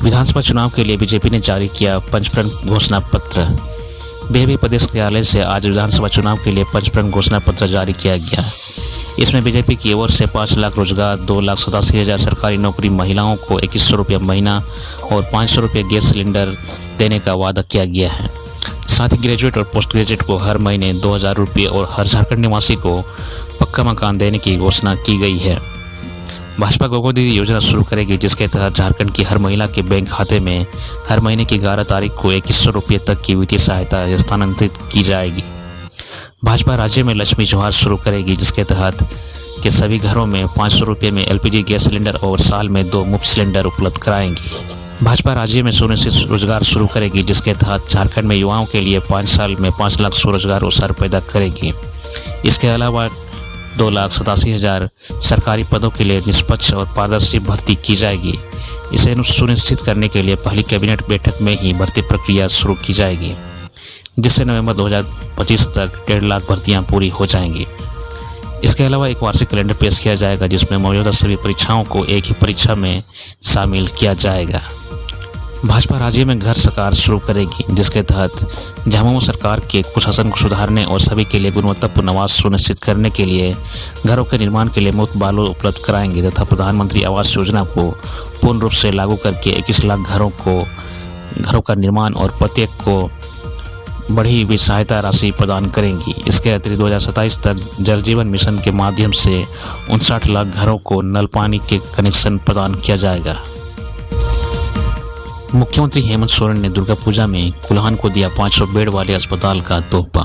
विधानसभा चुनाव के लिए बीजेपी ने जारी किया पंचप्रण घोषणा पत्र। बीजेपी प्रदेश कार्यालय से आज विधानसभा चुनाव के लिए पंचप्रण घोषणा पत्र जारी किया गया। इसमें बीजेपी की ओर से 5 लाख रोजगार, 2,87,000 सरकारी नौकरी, महिलाओं को 2100 रुपये महीना और 500 रुपये गैस सिलेंडर देने का वादा किया गया है। साथ ही ग्रेजुएट और पोस्ट ग्रेजुएट को हर महीने 2,000 रुपये और हर झारखंड निवासी को पक्का मकान देने की घोषणा की गई है। भाजपा गोगो दीदी योजना शुरू करेगी, जिसके तहत झारखंड की हर महिला के बैंक खाते में हर महीने की 11 तारीख को 2100 रुपये तक की वित्तीय सहायता स्थानांतरित की जाएगी। भाजपा राज्य में लक्ष्मी जोहार शुरू करेगी, जिसके तहत के सभी घरों में 500 रुपये में LPG गैस सिलेंडर और साल में 2 मुफ्त सिलेंडर उपलब्ध कराएंगी। भाजपा राज्य में सुनिश्चित रोजगार शुरू करेगी, जिसके तहत झारखंड में युवाओं के लिए 5 साल में 5 लाख स्वरोजगार अवसर पैदा करेगी। इसके अलावा 2,87,000 सरकारी पदों के लिए निष्पक्ष और पारदर्शी भर्ती की जाएगी। इसे सुनिश्चित करने के लिए पहली कैबिनेट बैठक में ही भर्ती प्रक्रिया शुरू की जाएगी, जिससे नवंबर 2025 तक 1.5 लाख भर्तियां पूरी हो जाएंगी। इसके अलावा एक वार्षिक कैलेंडर पेश किया जाएगा, जिसमें मौजूदा सभी परीक्षाओं को एक ही परीक्षा में शामिल किया जाएगा। भाजपा राज्य में घर सरकार शुरू करेगी, जिसके तहत झामुमो सरकार के कुशासन को सुधारने और सभी के लिए गुणवत्तापूर्ण आवास सुनिश्चित करने के लिए घरों के निर्माण के लिए मुफ्त बालू उपलब्ध कराएंगे तथा प्रधानमंत्री आवास योजना को पूर्ण रूप से लागू करके 21 लाख घरों का निर्माण और प्रत्येक को बढ़ी हुई सहायता राशि प्रदान करेंगी। इसके अतिरिक्त 2027 तक जल जीवन मिशन के माध्यम से 59 लाख घरों को नल पानी के कनेक्शन प्रदान किया जाएगा। मुख्यमंत्री हेमंत सोरेन ने दुर्गा पूजा में कुल्हान को दिया 500 बेड वाले अस्पताल का तोहफा।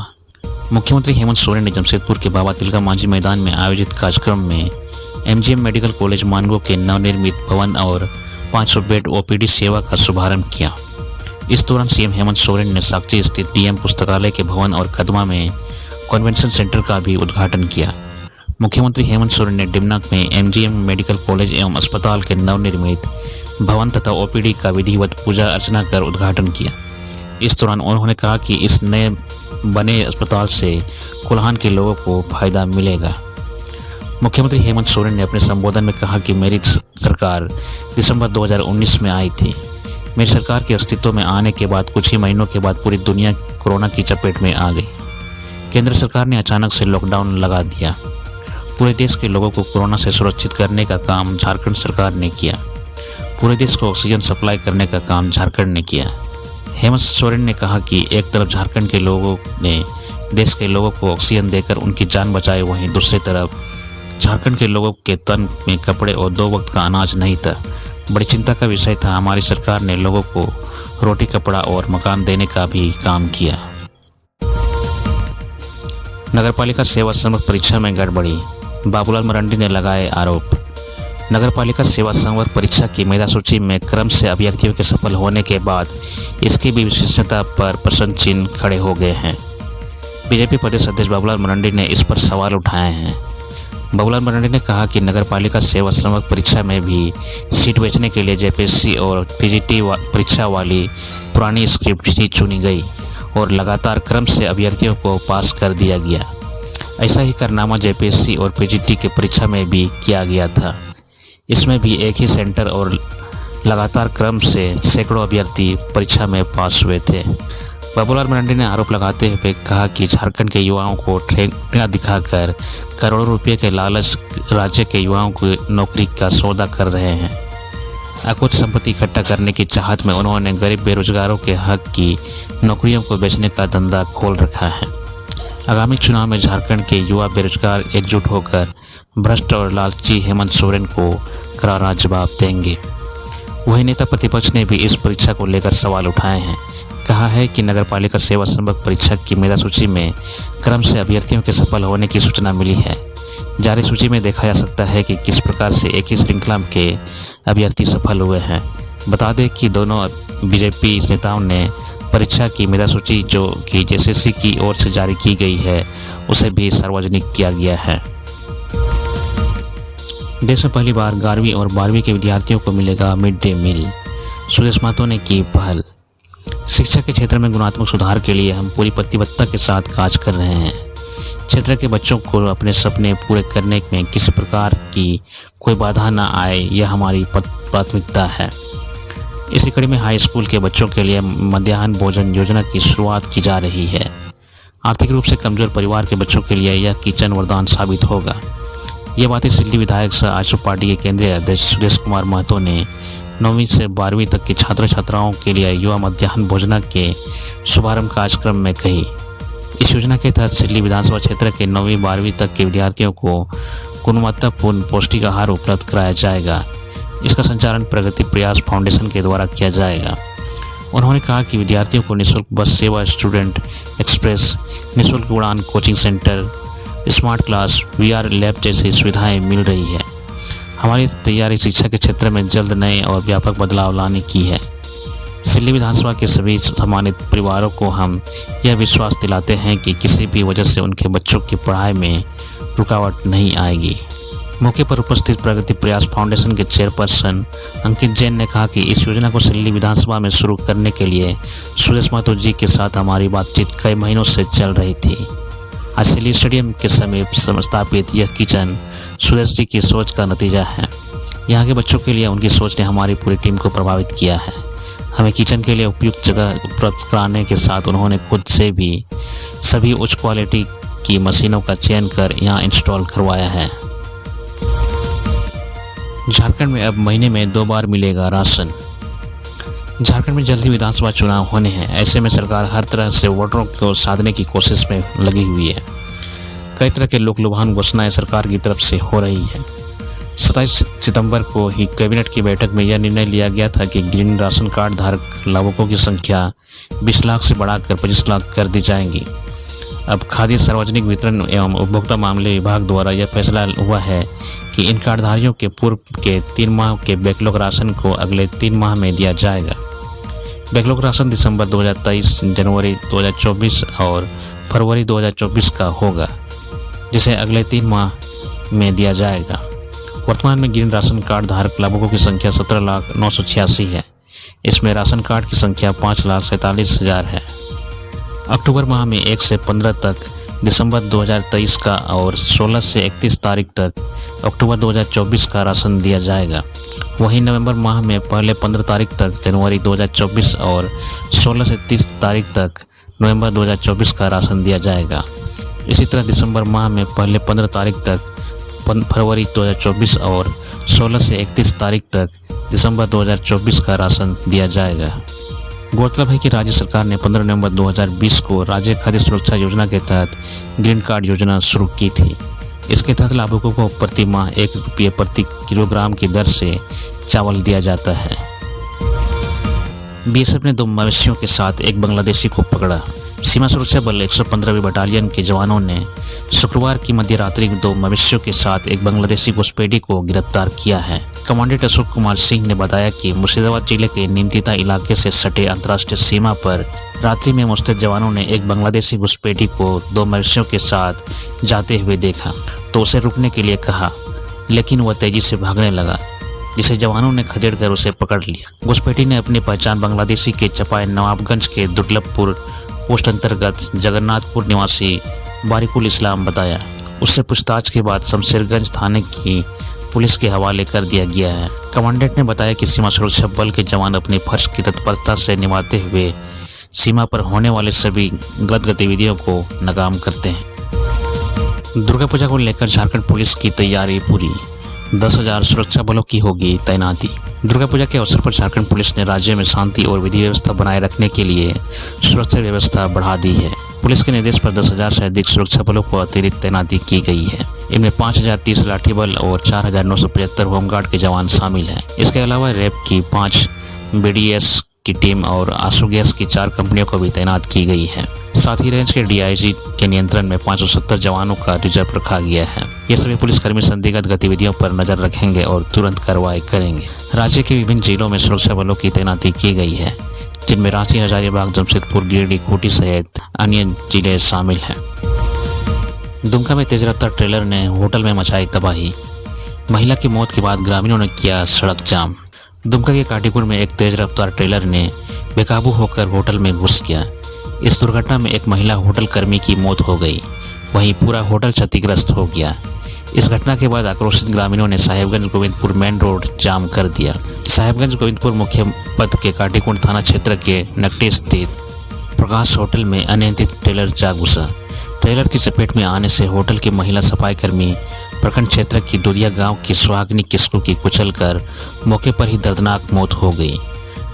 मुख्यमंत्री हेमंत सोरेन ने जमशेदपुर के बाबा तिलका मांझी मैदान में आयोजित कार्यक्रम में MGM मेडिकल कॉलेज मानगो के नवनिर्मित भवन और 500 बेड OPD सेवा का शुभारंभ किया। इस दौरान CM हेमंत सोरेन ने साक्ची स्थित DM पुस्तकालय के भवन और कदमा में कन्वेंशन सेंटर का भी उद्घाटन किया। मुख्यमंत्री हेमंत सोरेन ने डिमना में MGM मेडिकल कॉलेज एवं अस्पताल के नवनिर्मित भवन तथा OPD का विधिवत पूजा अर्चना कर उद्घाटन किया। इस दौरान उन्होंने कहा कि इस नए बने अस्पताल से कुल्हान के लोगों को फायदा मिलेगा। मुख्यमंत्री हेमंत सोरेन ने अपने संबोधन में कहा कि मेरी सरकार दिसंबर 2019 में आई थी। मेरी सरकार के अस्तित्व में आने के बाद कुछ ही महीनों के बाद पूरी दुनिया कोरोना की चपेट में आ गई। केंद्र सरकार ने अचानक से लॉकडाउन लगा दिया। पूरे देश के लोगों को कोरोना से सुरक्षित करने का काम झारखंड सरकार ने किया। पूरे देश को ऑक्सीजन सप्लाई करने का काम झारखंड ने किया। हेमंत सोरेन ने कहा कि एक तरफ झारखंड के लोगों ने देश के लोगों को ऑक्सीजन देकर उनकी जान बचाई, वहीं दूसरी तरफ झारखंड के लोगों के तन में कपड़े और 2 वक्त का अनाज नहीं था। बड़ी चिंता का विषय था। हमारी सरकार ने लोगों को रोटी, कपड़ा और मकान देने का भी काम किया। नगरपालिका सेवा संवर्ग परीक्षा में गड़बड़ी, बाबूलाल मरांडी ने लगाए आरोप। नगरपालिका सेवा संवर्ग परीक्षा की मेधा सूची में क्रम से अभ्यर्थियों के सफल होने के बाद इसकी भी विश्वसनीयता पर प्रश्न चिन्ह खड़े हो गए हैं। बीजेपी प्रदेश अध्यक्ष बाबूलाल मरांडी ने इस पर सवाल उठाए हैं। बाबूलाल मरांडी ने कहा कि नगरपालिका सेवा संवर्ग परीक्षा में भी सीट बेचने के लिए JPSC और PGT परीक्षा वाली पुरानी स्क्रिप्ट ही चुनी गई और लगातार क्रम से अभ्यर्थियों को पास कर दिया गया। ऐसा ही कारनामा JPSC और PGT के परीक्षा में भी किया गया था। इसमें भी एक ही सेंटर और लगातार क्रम से सैकड़ों अभ्यर्थी परीक्षा में पास हुए थे। बाबूलाल मरांडी ने आरोप लगाते हुए कहा कि झारखंड के युवाओं को ठेंगा दिखाकर करोड़ों रुपये के लालच राज्य के युवाओं को नौकरी का सौदा कर रहे हैं। अकुत संपत्ति इकट्ठा करने की चाहत में उन्होंने गरीब बेरोजगारों के हक की नौकरियों को बेचने का धंधा खोल रखा है। आगामी चुनाव में झारखंड के युवा बेरोजगार एकजुट होकर भ्रष्ट और लालची हेमंत सोरेन को करारा जवाब देंगे। वहीं नेता प्रतिपक्ष ने भी इस परीक्षा को लेकर सवाल उठाए हैं। कहा है कि नगरपालिका सेवा संवर्ग परीक्षा की मेधा सूची में क्रम से अभ्यर्थियों के सफल होने की सूचना मिली है। जारी सूची में देखा जा सकता है कि किस प्रकार से एक ही श्रृंखला के अभ्यर्थी सफल हुए हैं। बता दें कि दोनों बीजेपी नेताओं ने परीक्षा की मेधा सूची जो कि JSSC की ओर से जारी की गई है उसे भी सार्वजनिक किया गया है। देश में पहली बार 11वीं और 12वीं के विद्यार्थियों को मिलेगा mid day meal. Sudesh Mahto ने की पहल। शिक्षा के क्षेत्र में गुणात्मक सुधार के लिए हम पूरी प्रतिबद्धता के साथ कार्य कर रहे हैं। क्षेत्र के बच्चों को अपने सपने पूरे करने में किसी प्रकार की कोई बाधा न आए, यह हमारी प्राथमिकता है। इसी कड़ी में हाई स्कूल के बच्चों के लिए मध्याह्न भोजन योजना की शुरुआत की जा रही है। आर्थिक रूप से कमजोर परिवार के बच्चों के लिए यह किचन वरदान साबित होगा। ये बातें सिल्ली विधायक सह आजसू पार्टी के केंद्रीय अध्यक्ष सुरेश कुमार महतो ने 9वीं से 12वीं तक के छात्र छात्राओं के लिए युवा मध्याह्न भोजन के शुभारंभ कार्यक्रम में कही। इस योजना के तहत सिल्ली विधानसभा क्षेत्र के 9वीं 12वीं तक के विद्यार्थियों को गुणवत्तापूर्ण पौष्टिक आहार उपलब्ध कराया जाएगा। इसका संचालन प्रगति प्रयास फाउंडेशन के द्वारा किया जाएगा। उन्होंने कहा कि विद्यार्थियों को निःशुल्क बस सेवा, स्टूडेंट एक्सप्रेस, निःशुल्क उड़ान coaching centre, smart class, VR lab जैसी सुविधाएं मिल रही है। हमारी तैयारी शिक्षा के क्षेत्र में जल्द नए और व्यापक बदलाव लाने की है। सिल्ली विधानसभा के सभी सम्मानित परिवारों को हम यह विश्वास दिलाते हैं कि किसी भी वजह से उनके बच्चों की पढ़ाई में रुकावट नहीं आएगी। मौके पर उपस्थित प्रगति प्रयास फाउंडेशन के चेयरपर्सन अंकित जैन ने कहा कि इस योजना को सिल्ली विधानसभा में शुरू करने के लिए सुरेश महतो जी के साथ हमारी बातचीत कई महीनों से चल रही थी। आज सिल्ली स्टेडियम के समीप स्थापित यह किचन सुरेश जी की सोच का नतीजा है। यहाँ के बच्चों के लिए उनकी सोच ने हमारी पूरी टीम को प्रभावित किया है। हमें किचन के लिए उपयुक्त जगह उपलब्ध कराने के साथ उन्होंने खुद से भी सभी उच्च क्वालिटी की मशीनों का चयन कर यहाँ इंस्टॉल करवाया है। झारखंड में अब महीने में 2 बार मिलेगा राशन। झारखंड में जल्दी विधानसभा चुनाव होने हैं। ऐसे में सरकार हर तरह से वोटरों को साधने की कोशिश में लगी हुई है। कई तरह के लोक लुभान घोषणाएं सरकार की तरफ से हो रही है। 27 सितंबर को ही कैबिनेट की बैठक में यह निर्णय लिया गया था कि ग्रीन राशन कार्ड धारक लाभुकों की संख्या 20 लाख से बढ़ाकर 25 लाख कर दी जाएगी। अब खाद्य सार्वजनिक वितरण एवं उपभोक्ता मामले विभाग द्वारा यह फैसला हुआ है कि इन कार्डधारियों के पूर्व के 3 माह के बैकलॉग राशन को अगले 3 माह में दिया जाएगा। बैकलॉग राशन दिसंबर 2023, जनवरी 2024 और फरवरी 2024 का होगा, जिसे अगले 3 माह में दिया जाएगा। वर्तमान में ग्रीन राशन कार्ड धारक लाभुकों की संख्या 17,986 है। इसमें राशन कार्ड की संख्या 5,47,000 है। अक्टूबर माह में 1 से 15 तक दिसंबर 2023 का और 16 से 31 तारीख तक अक्टूबर 2024 का राशन दिया जाएगा। वहीं नवंबर माह में पहले 15 तारीख तक जनवरी 2024 और 16 से 30 तारीख तक नवंबर 2024 का राशन दिया जाएगा। इसी तरह दिसंबर माह में पहले 15 तारीख तक फरवरी 2024 और 16 से 31 तारीख तक दिसंबर 2024 का राशन दिया जाएगा। गौरतलब है कि राज्य सरकार ने 15 नवंबर 2020 को राज्य खाद्य सुरक्षा योजना के तहत ग्रीन कार्ड योजना शुरू की थी। इसके तहत लाभुकों को प्रति माह 1 रुपये प्रति किलोग्राम की दर से चावल दिया जाता है। BSF ने 2 मवेशियों के साथ एक बांग्लादेशी को पकड़ा। सीमा सुरक्षा बल 115वीं बटालियन के जवानों ने शुक्रवार की मध्य रात्रि 2 मवेशियों के साथ एक बांग्लादेशी घुसपैठी को गिरफ्तार किया है। कमांडेंट अशोक कुमार सिंह ने बताया कि मुर्शिदाबाद जिले के निमतिता इलाके से सटे अंतर्राष्ट्रीय सीमा पर रात्रि में मुस्तैद जवानों ने एक बांग्लादेशी घुसपैठी को 2 मवेशियों के साथ जाते हुए देखा तो उसे रुकने के लिए कहा, लेकिन वह तेजी से भागने लगा, जिसे जवानों ने खदेड़कर उसे पकड़ लिया। घुसपैठी ने अपनी पहचान बांग्लादेशी के चपाए नवाबगंज के दुर्लभपुर पोस्ट अंतर्गत जगन्नाथपुर निवासी बारिकुल इस्लाम बताया। उससे पूछताछ के बाद शमशेरगंज थाने की पुलिस के हवाले कर दिया गया है। कमांडेंट ने बताया कि सीमा सुरक्षा बल के जवान अपनी फर्ज की तत्परता से निभाते हुए सीमा पर होने वाले सभी गलत गतिविधियों को नाकाम करते हैं। दुर्गा पूजा को लेकर झारखंड पुलिस की तैयारी पूरी, 10,000 सुरक्षा बलों की होगी तैनाती। दुर्गा पूजा के अवसर पर झारखंड पुलिस ने राज्य में शांति और विधि व्यवस्था बनाए रखने के लिए सुरक्षा व्यवस्था बढ़ा दी है। पुलिस के निर्देश पर 10,000 से अधिक सुरक्षा बलों को अतिरिक्त तैनाती की गई है। इनमें 5,030 लाठी बल और 4,975 होमगार्ड के जवान शामिल हैं। इसके अलावा रैब की 5 BDS की टीम और आंसू गैस की 4 कंपनियों को भी तैनात की गई है। साथ ही रेंज के DIG के नियंत्रण में 570 जवानों का रिजर्व रखा गया है। ये सभी पुलिसकर्मी संदिग्ध गतिविधियों पर नजर रखेंगे और तुरंत कार्रवाई करेंगे। राज्य के विभिन्न जिलों में सुरक्षा बलों की तैनाती की गई है, जिनमें रांची, हजारीबाग, जमशेदपुर, गिरिडीह, खूंटी सहित अन्य जिले शामिल हैं। दुमका में तेज रफ्तार ट्रेलर ने होटल में मचाई तबाही। महिला की मौत के बाद ग्रामीणों ने किया सड़क जाम। दुमका के काटीपुर में एक तेज रफ्तार ट्रेलर ने बेकाबू होकर होटल में घुस गया। इस दुर्घटना में एक महिला होटल कर्मी की मौत हो गई, वहीं पूरा होटल क्षतिग्रस्त हो गया। इस घटना के बाद आक्रोशित ग्रामीणों ने साहेबगंज गोविंदपुर मेन रोड जाम कर दिया। साहिबगंज गोविंदपुर मुख्य पथ के काटीकुंड थाना क्षेत्र के नकटी स्थित प्रकाश होटल में अनियंत्रित ट्रेलर जा घुसा। ट्रेलर की चपेट में आने से होटल की महिला सफाई कर्मी प्रखंड क्षेत्र की दुरिया गांव की सुहागिनी किस्कू की कुचलकर मौके पर ही दर्दनाक मौत हो गई।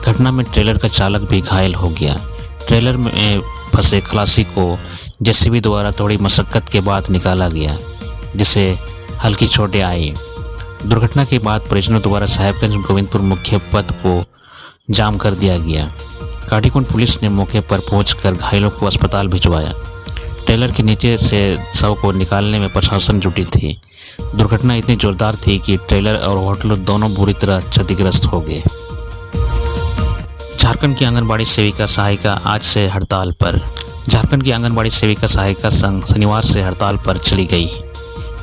घटना में ट्रेलर का चालक भी घायल हो गया। ट्रेलर में फंसे खलासी को जेसीबी द्वारा थोड़ी मशक्कत के बाद निकाला गया, जिसे हल्की चोटें आई। दुर्घटना के बाद परिजनों द्वारा साहिबगंज गोविंदपुर मुख्य पथ को जाम कर दिया गया। काटीकुंड पुलिस ने मौके पर पहुंचकर घायलों को अस्पताल भिजवाया। ट्रेलर के नीचे से शव को निकालने में प्रशासन जुटी थी। दुर्घटना इतनी जोरदार थी कि ट्रेलर और होटल दोनों बुरी तरह क्षतिग्रस्त हो गए। झारखंड की आंगनबाड़ी सेविका सहायिका आज से हड़ताल पर। झारखंड की आंगनबाड़ी सेविका सहायिका संघ शनिवार से हड़ताल पर चली गई।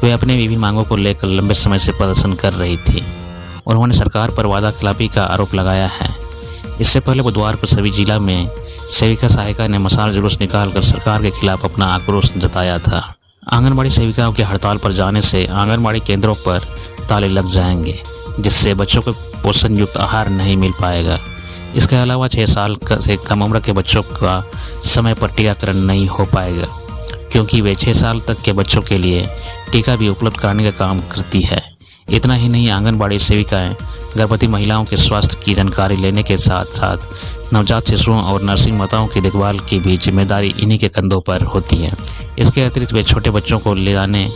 वे अपने विभिन्न मांगों को लेकर लंबे समय से प्रदर्शन कर रही थी। उन्होंने सरकार पर वादा खिलाफी का आरोप लगाया है। इससे पहले बुधवार को सभी जिला में सेविका सहायिका ने मशाल जुलूस निकालकर सरकार के खिलाफ अपना आक्रोश जताया था। आंगनबाड़ी सेविकाओं के हड़ताल पर जाने से आंगनबाड़ी केंद्रों पर ताले लग जाएंगे, जिससे बच्चों को पोषण युक्त आहार नहीं मिल पाएगा। इसके अलावा 6 साल से कम उम्र के बच्चों का समय पर टीकाकरण नहीं हो पाएगा, क्योंकि वे 6 साल तक के बच्चों के लिए टीका भी उपलब्ध कराने का काम करती है। इतना ही नहीं, आंगनबाड़ी सेविकाएं गर्भवती महिलाओं के स्वास्थ्य की जानकारी लेने के साथ साथ नवजात शिशुओं और नर्सिंग माताओं की देखभाल की भी जिम्मेदारी इन्हीं के कंधों पर होती है। इसके अतिरिक्त वे छोटे बच्चों को ले जाने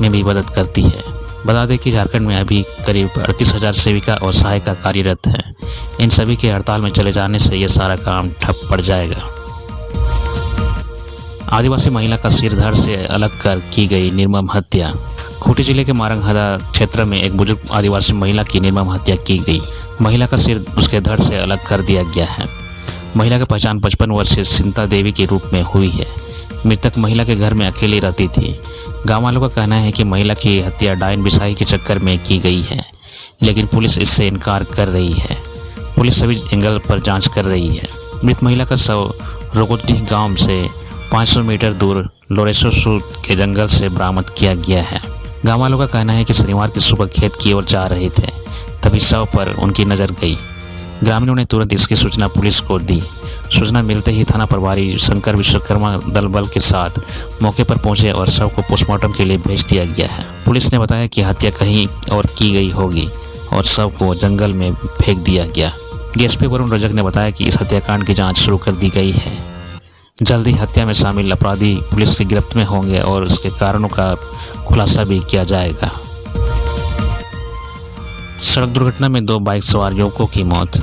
में भी मदद करती है। बता दें कि झारखंड में अभी करीब 38,000 सेविका और सहायिका कार्यरत हैं। इन सभी के हड़ताल में चले जाने से यह सारा काम ठप पड़ जाएगा। आदिवासी महिला का सिर धड़ से अलग कर की गई निर्मम हत्या। खूंटी जिले के मारंगहदा क्षेत्र में एक बुजुर्ग आदिवासी महिला की निर्मम हत्या की गई। महिला का सिर उसके धड़ से अलग कर दिया गया है। महिला की पहचान 55 वर्षीय सिंता देवी के रूप में हुई है। मृतक महिला के घर में अकेली रहती थी। गाँव वालों का कहना है कि महिला की हत्या डायन बिसाई के चक्कर में की गई है, लेकिन पुलिस इससे इनकार कर रही है। पुलिस सभी एंगल पर जांच कर रही है। मृत महिला का शव रोगोटी गांव से 500 मीटर दूर लोरेसो के जंगल से बरामद किया गया है। गाँव वालों का कहना है कि शनिवार की सुबह खेत की ओर जा रहे थे, तभी शव पर उनकी नज़र गई। ग्रामीणों ने तुरंत इसकी सूचना पुलिस को दी। सूचना मिलते ही थाना प्रभारी शंकर विश्वकर्मा दल बल के साथ मौके पर पहुंचे और शव को पोस्टमार्टम के लिए भेज दिया गया है। पुलिस ने बताया कि हत्या कहीं और की गई होगी और शव को जंगल में फेंक दिया गया। डीएसपी वरुण रजक ने बताया कि इस हत्याकांड की जांच शुरू कर दी गई है। जल्द ही हत्या में शामिल अपराधी पुलिस की गिरफ्त में होंगे और उसके कारणों का खुलासा भी किया जाएगा। सड़क दुर्घटना में 2 बाइक सवार युवकों की मौत।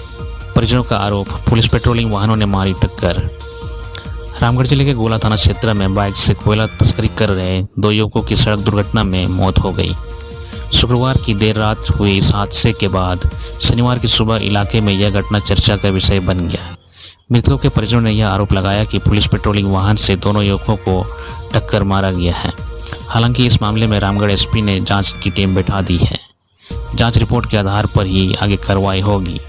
परिजनों का आरोप, पुलिस पेट्रोलिंग वाहनों ने मारी टक्कर। रामगढ़ जिले के गोला थाना क्षेत्र में बाइक से कोयला तस्करी कर रहे 2 युवकों की सड़क दुर्घटना में मौत हो गई। शुक्रवार की देर रात हुई इस हादसे के बाद शनिवार की सुबह इलाके में यह घटना चर्चा का विषय बन गया। मृतकों के परिजनों ने यह आरोप लगाया कि पुलिस पेट्रोलिंग वाहन से दोनों युवकों को टक्कर मारा गया है। हालांकि इस मामले में रामगढ़ एसपी ने जांच की टीम बैठा दी है। जांच रिपोर्ट के आधार पर ही आगे कार्रवाई होगी।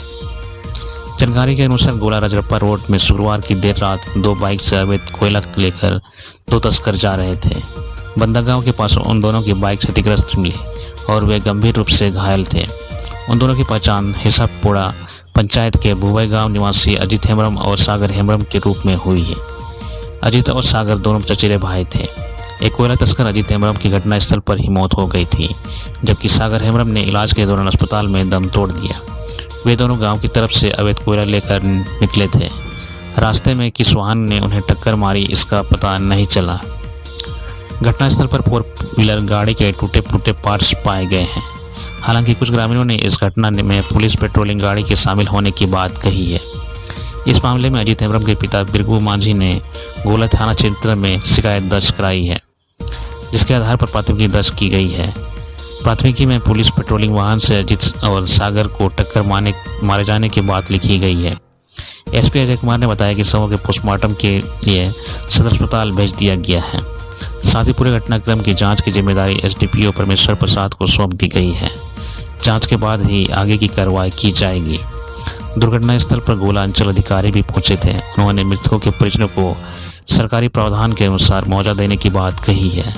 जानकारी के अनुसार गोला रजरप्पा रोड में शुक्रवार की देर रात 2 बाइक से अवैध कोयला लेकर 2 तस्कर जा रहे थे। बंदागांव के पास उन दोनों की बाइक क्षतिग्रस्त मिली और वे गंभीर रूप से घायल थे। उन दोनों की पहचान हिसाबपोड़ा पंचायत के भुवई गांव निवासी अजित हेम्ब्रम और सागर हेम्ब्रम के रूप में हुई है। अजित और सागर दोनों चचेरे भाई थे। एक कोयला तस्कर अजित हेम्ब्रम की घटनास्थल पर ही मौत हो गई थी, जबकि सागर हेम्ब्रम ने इलाज के दौरान अस्पताल में दम तोड़ दिया। वे दोनों गांव की तरफ से अवैध कोयला लेकर निकले थे। रास्ते में किस वाहन ने उन्हें टक्कर मारी, इसका पता नहीं चला। घटनास्थल पर 4 व्हीलर गाड़ी के टूटे फूटे पार्ट्स पाए गए हैं। हालांकि कुछ ग्रामीणों ने इस घटना में पुलिस पेट्रोलिंग गाड़ी के शामिल होने की बात कही है। इस मामले में अजित हेम्ब्रम के पिता बिरगू मांझी ने गोला थाना क्षेत्र में शिकायत दर्ज कराई है, जिसके आधार पर प्राथमिकी दर्ज की गई है। प्राथमिकी में पुलिस पेट्रोलिंग वाहन से अजित और सागर को टक्कर मारे जाने की बात लिखी गई है। एसपी अजय कुमार ने बताया कि शवों के पोस्टमार्टम के लिए सदर अस्पताल भेज दिया गया है। साथ ही पूरे घटनाक्रम की जांच की जिम्मेदारी एसडीपीओ परमेश्वर प्रसाद को सौंप दी गई है। जांच के बाद ही आगे की कार्रवाई की जाएगी। दुर्घटना स्थल पर गोला अंचल अधिकारी भी पहुंचे थे। उन्होंने मृतकों के परिजनों को सरकारी प्रावधान के अनुसार मुआवजा देने की बात कही है।